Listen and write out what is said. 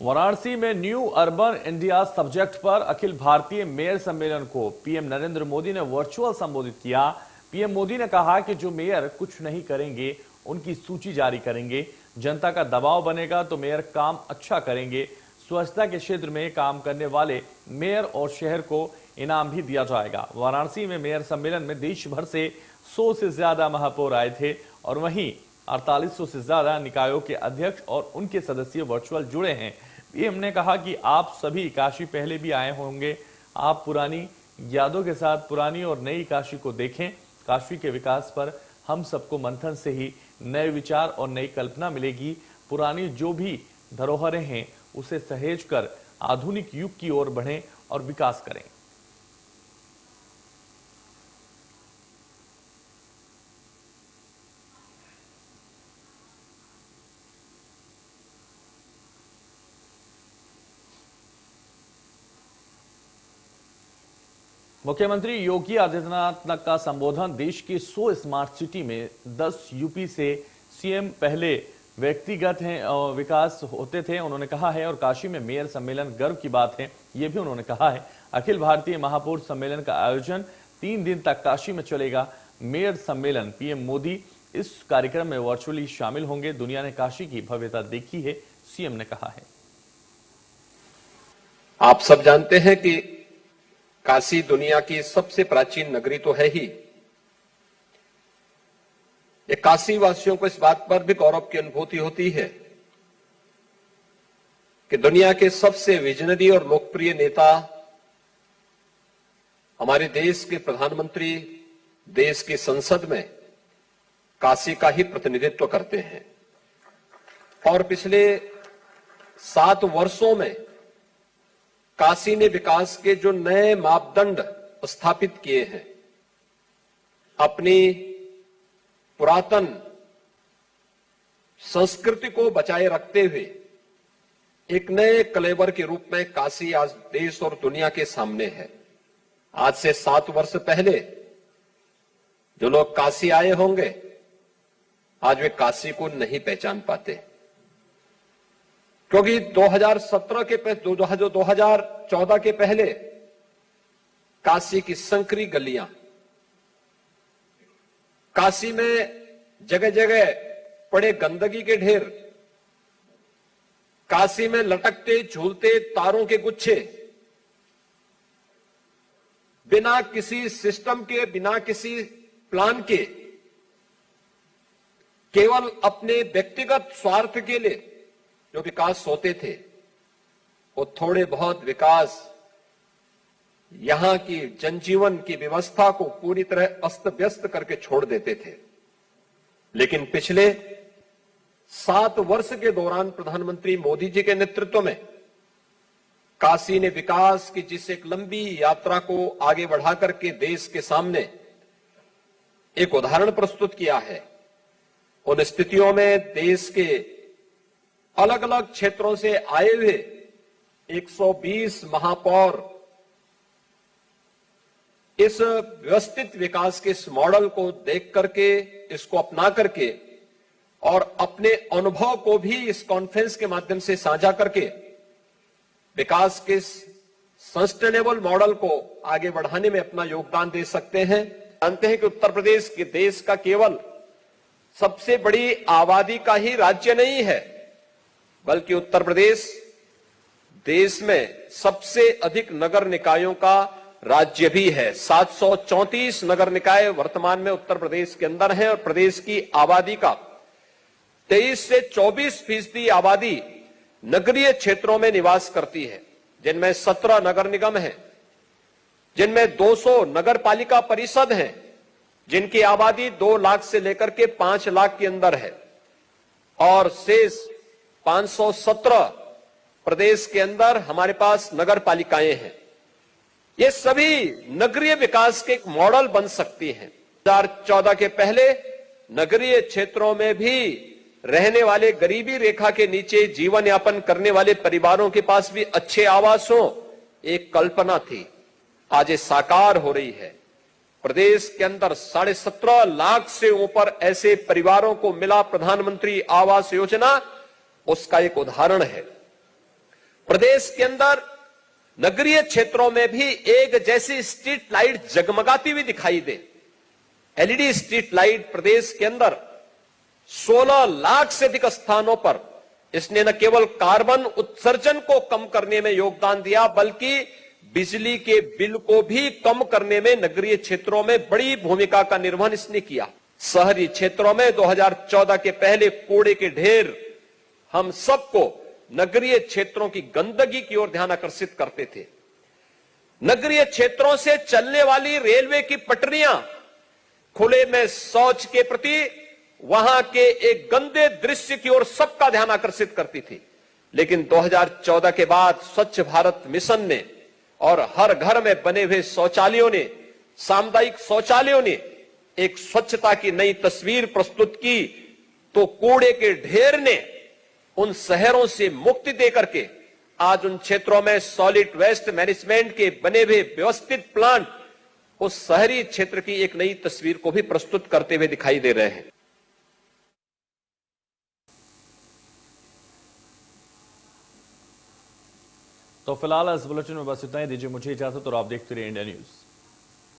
वाराणसी में new urban India subject पर Akhil Bharatiya mayor सम्मेलन को पीएम नरेंद्र मोदी ने वर्चुअल संबोधित किया। पीएम मोदी ने कहा कि जो मेयर कुछ नहीं करेंगे उनकी सूची जारी करेंगे। जनता का दबाव बनेगा तो मेयर काम अच्छा करेंगे। स्वच्छता के क्षेत्र में काम करने वाले मेयर और शहर को इनाम भी दिया जाएगा। वाराणसी में मेयर सम्मेलन में देश भर से 100 से ज्यादा महापौर आए थे और वहीं 4800 से ज्यादा निकायों के अध्यक्ष और उनके सदस्य वर्चुअल जुड़े हैं। पीएम ने कहा कि आप सभी काशी पहले भी आए होंगे। आप पुरानी यादों के साथ पुरानी और नई काशी को देखें। काशी के विकास पर हम सबको मंथन से ही नए विचार और नई कल्पना मिलेगी। पुरानी जो भी धरोहरें हैं उसे सहेज कर आधुनिक युग की ओर बढ़ें और विकास करें। मुख्यमंत्री योगी आदित्यनाथ का संबोधन। देश की 100 स्मार्ट सिटी में 10 यूपी से सीएम पहले व्यक्तिगत हैं और विकास होते थे, उन्होंने कहा है। और काशी में मेयर सम्मेलन गर्व की बात है, यह भी उन्होंने कहा है। अखिल भारतीय महापौर सम्मेलन का आयोजन 3 दिन तक काशी में चलेगा। मेयर सम्मेलन पीएम मोदी इस कार्यक्रम में वर्चुअली शामिल होंगे। दुनिया ने काशी की भव्यता देखी है, सीएम ने कहा है। आप सब जानते हैं कि काशी दुनिया की सबसे प्राचीन नगरी तो है ही। ये काशी वासियों को इस बात पर भी गौरव की अनुभूति होती है कि दुनिया के सबसे विजनरी और लोकप्रिय नेता हमारे देश के प्रधानमंत्री देश की संसद में काशी का ही प्रतिनिधित्व करते हैं। और पिछले 7 वर्षों में काशी ने विकास के जो नए मापदंड स्थापित किए हैं, अपनी पुरातन संस्कृति को बचाए रखते हुए एक नए कलेवर के रूप में काशी आज देश और दुनिया के सामने है। आज से 7 वर्ष पहले जो लोग काशी आए होंगे, आज वे काशी को नहीं पहचान पाते, क्योंकि 2017 के 2014 के पहले काशी की संकरी गलियां, काशी में जगह जगह पड़े गंदगी के ढेर, काशी में लटकते झूलते तारों के गुच्छे, बिना किसी सिस्टम के, बिना किसी प्लान के, केवल अपने व्यक्तिगत स्वार्थ के लिए जो विकास होते थे, वो थोड़े बहुत विकास यहां की जनजीवन की व्यवस्था को पूरी तरह अस्त व्यस्त करके छोड़ देते थे। लेकिन पिछले 7 वर्ष के दौरान प्रधानमंत्री मोदी जी के नेतृत्व में काशी ने विकास की जिस एक लंबी यात्रा को आगे बढ़ा करके देश के सामने एक उदाहरण प्रस्तुत किया है। उन स्थितियों में देश के अलग अलग क्षेत्रों से आए हुए 120 महापौर इस व्यवस्थित विकास के इस मॉडल को देख करके, इसको अपना करके और अपने अनुभव को भी इस कॉन्फ्रेंस के माध्यम से साझा करके विकास के सस्टेनेबल मॉडल को आगे बढ़ाने में अपना योगदान दे सकते हैं। जानते हैं कि उत्तर प्रदेश के देश का केवल सबसे बड़ी आबादी का ही राज्य नहीं है, बल्कि उत्तर प्रदेश देश में सबसे अधिक नगर निकायों का राज्य भी है। 734 नगर निकाय वर्तमान में उत्तर प्रदेश के अंदर हैं और प्रदेश की आबादी का 23 से 24% आबादी नगरीय क्षेत्रों में निवास करती है, जिनमें 17 नगर निगम हैं, जिनमें 200 नगर पालिका परिषद हैं, जिनकी आबादी 2 लाख से लेकर के 5 लाख के अंदर है, और शेष 517 प्रदेश के अंदर हमारे पास नगर पालिकाएं हैं। ये सभी नगरीय विकास के एक मॉडल बन सकती हैं। 2014 के पहले नगरीय क्षेत्रों में भी रहने वाले गरीबी रेखा के नीचे जीवन यापन करने वाले परिवारों के पास भी अच्छे आवास हो, एक कल्पना थी, आज ये साकार हो रही है। प्रदेश के अंदर 17.5 लाख से ऊपर ऐसे परिवारों को मिला प्रधानमंत्री आवास योजना, उसका एक उदाहरण है। प्रदेश के अंदर नगरीय क्षेत्रों में भी एक जैसी स्ट्रीट लाइट जगमगाती हुई दिखाई दे। एलईडी स्ट्रीट लाइट प्रदेश के अंदर 16 लाख से अधिक स्थानों पर इसने न केवल कार्बन उत्सर्जन को कम करने में योगदान दिया, बल्कि बिजली के बिल को भी कम करने में नगरीय क्षेत्रों में बड़ी भूमिका का निर्वहन इसने किया। शहरी क्षेत्रों में 2014 के पहले कूड़े के ढेर हम सबको नगरीय क्षेत्रों की गंदगी की ओर ध्यान आकर्षित करते थे। नगरीय क्षेत्रों से चलने वाली रेलवे की पटरियां खुले में शौच के प्रति वहां के एक गंदे दृश्य की ओर सबका ध्यान आकर्षित करती थी। लेकिन 2014 के बाद स्वच्छ भारत मिशन ने और हर घर में बने हुए शौचालयों ने, सामुदायिक शौचालयों ने एक स्वच्छता की नई तस्वीर प्रस्तुत की, तो कूड़े के ढेर ने उन शहरों से मुक्ति देकर के आज उन क्षेत्रों में सॉलिड वेस्ट मैनेजमेंट के बने हुए व्यवस्थित प्लांट उस शहरी क्षेत्र की एक नई तस्वीर को भी प्रस्तुत करते हुए दिखाई दे रहे हैं। तो फिलहाल इस बुलेटिन में बस इतना ही। दीजिए मुझे इजाजत और आप देखते रहिए इंडिया न्यूज।